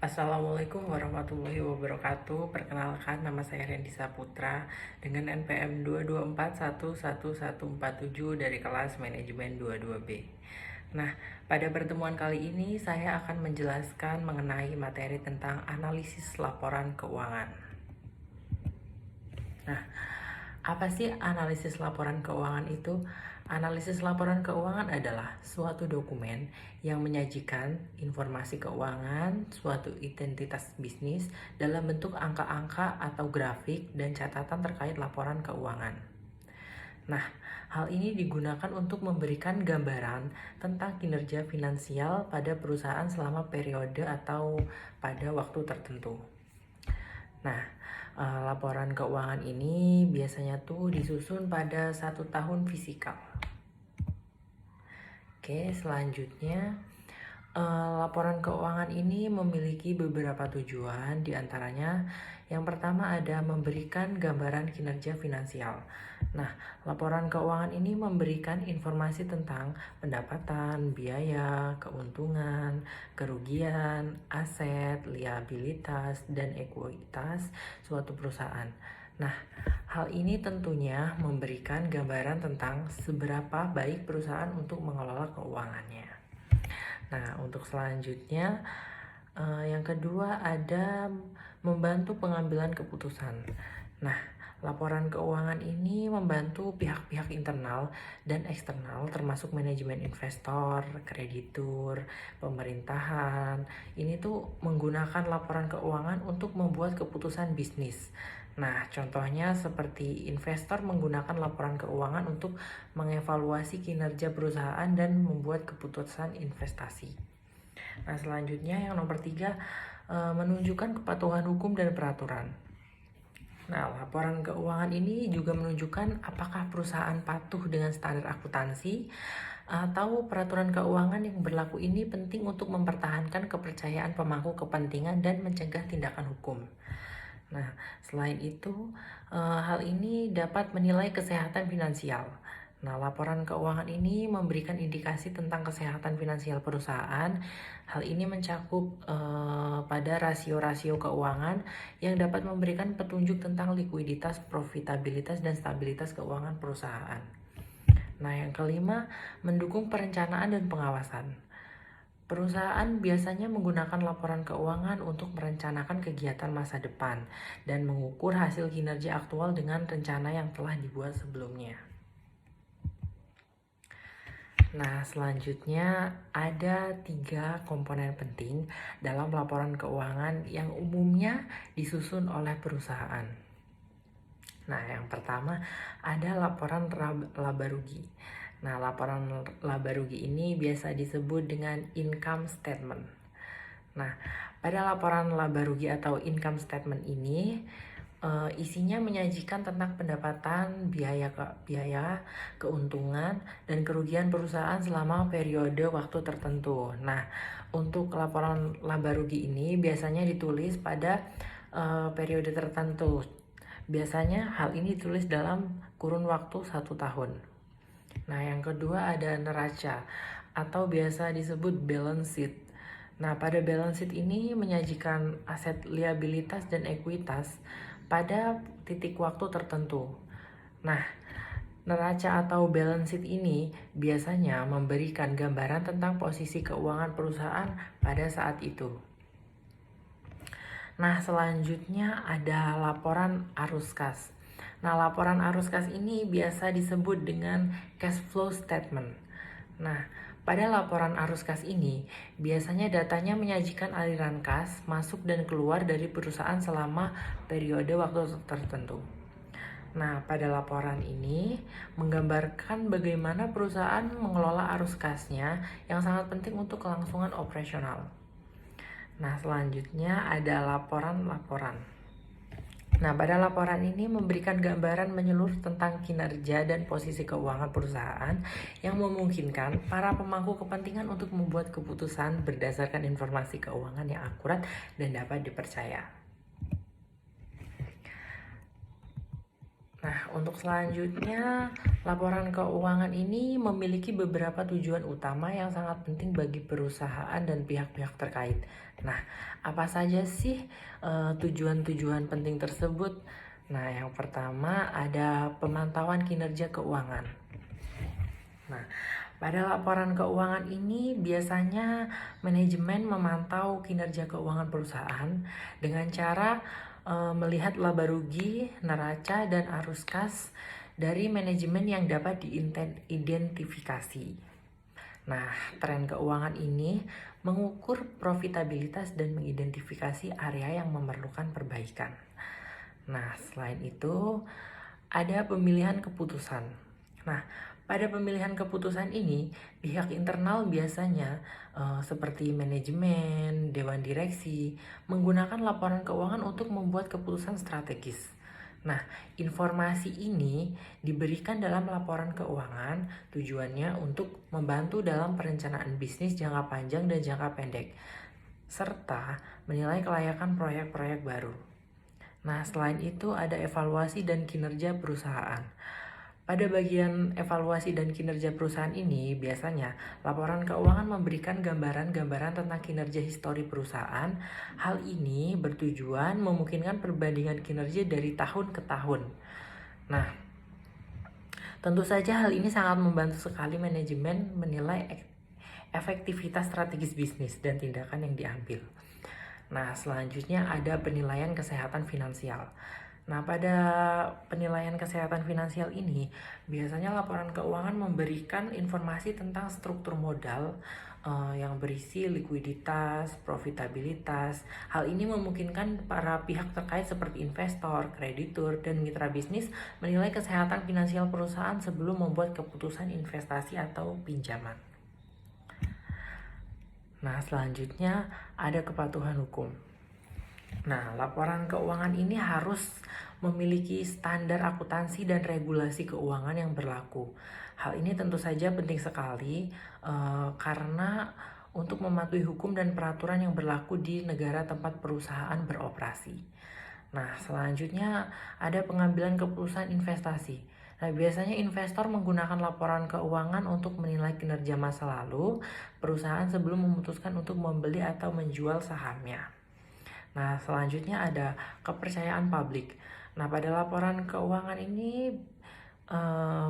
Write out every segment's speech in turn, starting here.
Assalamualaikum warahmatullahi wabarakatuh. Perkenalkan, nama saya Rendi Saputra dengan NPM 224111147 dari kelas Manajemen 22B. Nah, pada pertemuan kali ini saya akan menjelaskan mengenai materi tentang analisis laporan keuangan. Nah, apa sih analisis laporan keuangan itu? Analisis laporan keuangan adalah suatu dokumen yang menyajikan informasi keuangan suatu identitas bisnis dalam bentuk angka-angka atau grafik dan catatan terkait laporan keuangan. Nah, hal ini digunakan untuk memberikan gambaran tentang kinerja finansial pada perusahaan selama periode atau pada waktu tertentu. Nah, laporan keuangan ini biasanya tuh disusun pada 1 tahun fisikal. Oke, selanjutnya laporan keuangan ini memiliki beberapa tujuan, diantaranya yang pertama ada memberikan gambaran kinerja finansial. Nah, laporan keuangan ini memberikan informasi tentang pendapatan, biaya, keuntungan, kerugian, aset, liabilitas, dan ekuitas suatu perusahaan. Nah, hal ini tentunya memberikan gambaran tentang seberapa baik perusahaan untuk mengelola keuangannya. Nah, untuk selanjutnya, yang kedua ada membantu pengambilan keputusan. Nah, laporan keuangan ini membantu pihak-pihak internal dan eksternal termasuk manajemen investor, kreditur, pemerintahan. Ini tuh menggunakan laporan keuangan untuk membuat keputusan bisnis. Nah, contohnya seperti investor menggunakan laporan keuangan untuk mengevaluasi kinerja perusahaan dan membuat keputusan investasi. Nah, selanjutnya yang nomor 3, menunjukkan kepatuhan hukum dan peraturan. Nah, laporan keuangan ini juga menunjukkan apakah perusahaan patuh dengan standar akuntansi atau peraturan keuangan yang berlaku ini penting untuk mempertahankan kepercayaan pemangku kepentingan dan mencegah tindakan hukum. Nah, selain itu, hal ini dapat menilai kesehatan finansial. Nah, laporan keuangan ini memberikan indikasi tentang kesehatan finansial perusahaan. Hal ini mencakup pada rasio-rasio keuangan yang dapat memberikan petunjuk tentang likuiditas, profitabilitas, dan stabilitas keuangan perusahaan. Nah, yang kelima, mendukung perencanaan dan pengawasan. Perusahaan biasanya menggunakan laporan keuangan untuk merencanakan kegiatan masa depan dan mengukur hasil kinerja aktual dengan rencana yang telah dibuat sebelumnya. Nah, selanjutnya ada 3 komponen penting dalam laporan keuangan yang umumnya disusun oleh perusahaan. Nah, yang pertama ada laporan laba rugi. Nah, laporan laba rugi ini biasa disebut dengan income statement. Nah, pada laporan laba rugi atau income statement ini isinya menyajikan tentang pendapatan, biaya, keuntungan, dan kerugian perusahaan selama periode waktu tertentu. Nah, untuk laporan laba rugi ini biasanya ditulis pada periode tertentu. Biasanya hal ini ditulis dalam kurun waktu 1 tahun. Nah, yang kedua ada neraca atau biasa disebut balance sheet. Nah, pada balance sheet ini menyajikan aset, liabilitas, dan ekuitas pada titik waktu tertentu. Nah, neraca atau balance sheet ini biasanya memberikan gambaran tentang posisi keuangan perusahaan pada saat itu. Nah, selanjutnya ada laporan arus kas. Nah, laporan arus kas ini biasa disebut dengan cash flow statement. Nah, pada laporan arus kas ini, biasanya datanya menyajikan aliran kas masuk dan keluar dari perusahaan selama periode waktu tertentu. Nah, pada laporan ini menggambarkan bagaimana perusahaan mengelola arus kasnya yang sangat penting untuk kelangsungan operasional. Nah, selanjutnya ada laporan-laporan. Nah, pada laporan ini memberikan gambaran menyeluruh tentang kinerja dan posisi keuangan perusahaan yang memungkinkan para pemangku kepentingan untuk membuat keputusan berdasarkan informasi keuangan yang akurat dan dapat dipercaya. Nah, untuk selanjutnya, laporan keuangan ini memiliki beberapa tujuan utama yang sangat penting bagi perusahaan dan pihak-pihak terkait. Nah, apa saja sih tujuan-tujuan penting tersebut? Nah, yang pertama ada pemantauan kinerja keuangan. Nah, pada laporan keuangan ini biasanya manajemen memantau kinerja keuangan perusahaan dengan cara melihat laba rugi, neraca, dan arus kas dari manajemen yang dapat diidentifikasi. Nah, tren keuangan ini mengukur profitabilitas dan mengidentifikasi area yang memerlukan perbaikan. Nah, selain itu ada pemilihan keputusan. Nah, pada pemilihan keputusan ini, pihak internal biasanya seperti manajemen, dewan direksi, menggunakan laporan keuangan untuk membuat keputusan strategis. Nah, informasi ini diberikan dalam laporan keuangan tujuannya untuk membantu dalam perencanaan bisnis jangka panjang dan jangka pendek, serta menilai kelayakan proyek-proyek baru. Nah, selain itu ada evaluasi dan kinerja perusahaan. Pada bagian evaluasi dan kinerja perusahaan ini, biasanya laporan keuangan memberikan gambaran-gambaran tentang kinerja histori perusahaan. Hal ini bertujuan memungkinkan perbandingan kinerja dari tahun ke tahun. Nah, tentu saja hal ini sangat membantu sekali manajemen menilai efektivitas strategis bisnis dan tindakan yang diambil. Nah, selanjutnya ada penilaian kesehatan finansial. Nah, pada penilaian kesehatan finansial ini, biasanya laporan keuangan memberikan informasi tentang struktur modal yang berisi likuiditas, profitabilitas. Hal ini memungkinkan para pihak terkait seperti investor, kreditur, dan mitra bisnis menilai kesehatan finansial perusahaan sebelum membuat keputusan investasi atau pinjaman. Nah, selanjutnya ada kepatuhan hukum. Nah, laporan keuangan ini harus memiliki standar akuntansi dan regulasi keuangan yang berlaku. Hal ini tentu saja penting sekali karena untuk mematuhi hukum dan peraturan yang berlaku di negara tempat perusahaan beroperasi. Nah, selanjutnya ada pengambilan keputusan investasi. Nah, biasanya investor menggunakan laporan keuangan untuk menilai kinerja masa lalu perusahaan sebelum memutuskan untuk membeli atau menjual sahamnya. Nah, selanjutnya ada kepercayaan publik. Nah, pada laporan keuangan ini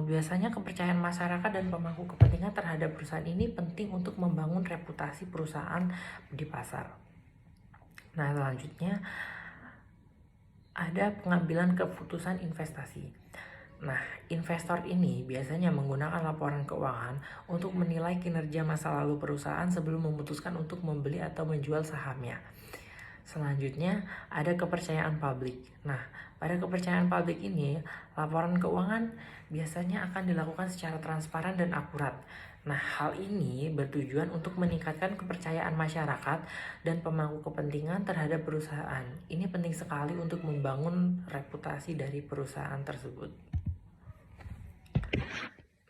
biasanya kepercayaan masyarakat dan pemangku kepentingan terhadap perusahaan ini penting untuk membangun reputasi perusahaan di pasar. Nah, selanjutnya ada pengambilan keputusan investasi. Nah, investor ini biasanya menggunakan laporan keuangan untuk menilai kinerja masa lalu perusahaan sebelum memutuskan untuk membeli atau menjual sahamnya. Selanjutnya, ada kepercayaan publik. Nah, pada kepercayaan publik ini, laporan keuangan biasanya akan dilakukan secara transparan dan akurat. Nah, hal ini bertujuan untuk meningkatkan kepercayaan masyarakat dan pemangku kepentingan terhadap perusahaan. Ini penting sekali untuk membangun reputasi dari perusahaan tersebut.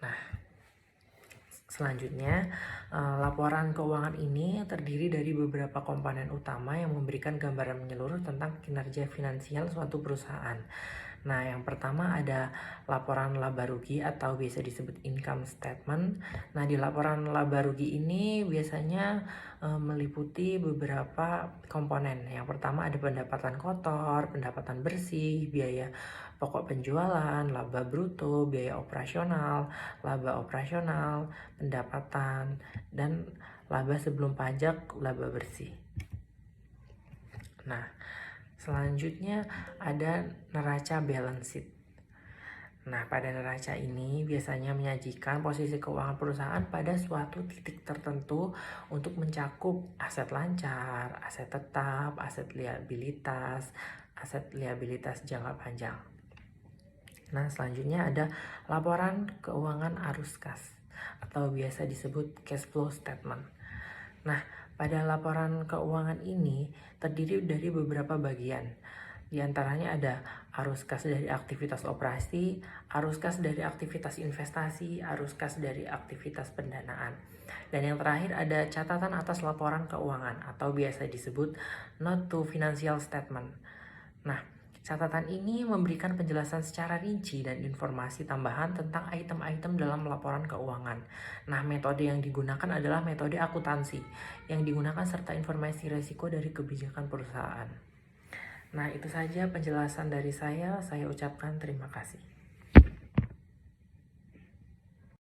Nah, selanjutnya, laporan keuangan ini terdiri dari beberapa komponen utama yang memberikan gambaran menyeluruh tentang kinerja finansial suatu perusahaan. Nah, yang pertama ada laporan laba rugi atau biasa disebut income statement. Nah, di laporan laba rugi ini biasanya meliputi beberapa komponen. Yang pertama ada pendapatan kotor, pendapatan bersih, biaya pokok penjualan, laba bruto, biaya operasional, laba operasional, pendapatan, dan laba sebelum pajak, laba bersih. Nah, selanjutnya ada neraca balance sheet. Nah, pada neraca ini biasanya menyajikan posisi keuangan perusahaan pada suatu titik tertentu untuk mencakup aset lancar, aset tetap, aset liabilitas jangka panjang. Nah, selanjutnya ada laporan keuangan arus kas atau biasa disebut cash flow statement. Nah, pada laporan keuangan ini terdiri dari beberapa bagian. Di antaranya ada arus kas dari aktivitas operasi, arus kas dari aktivitas investasi, arus kas dari aktivitas pendanaan. Dan yang terakhir ada catatan atas laporan keuangan atau biasa disebut note to financial statement. Nah, Catatan ini memberikan penjelasan secara rinci dan informasi tambahan tentang item-item dalam laporan keuangan. Nah, metode yang digunakan adalah metode akuntansi, yang digunakan serta informasi risiko dari kebijakan perusahaan. Nah, itu saja penjelasan dari saya. Saya ucapkan terima kasih.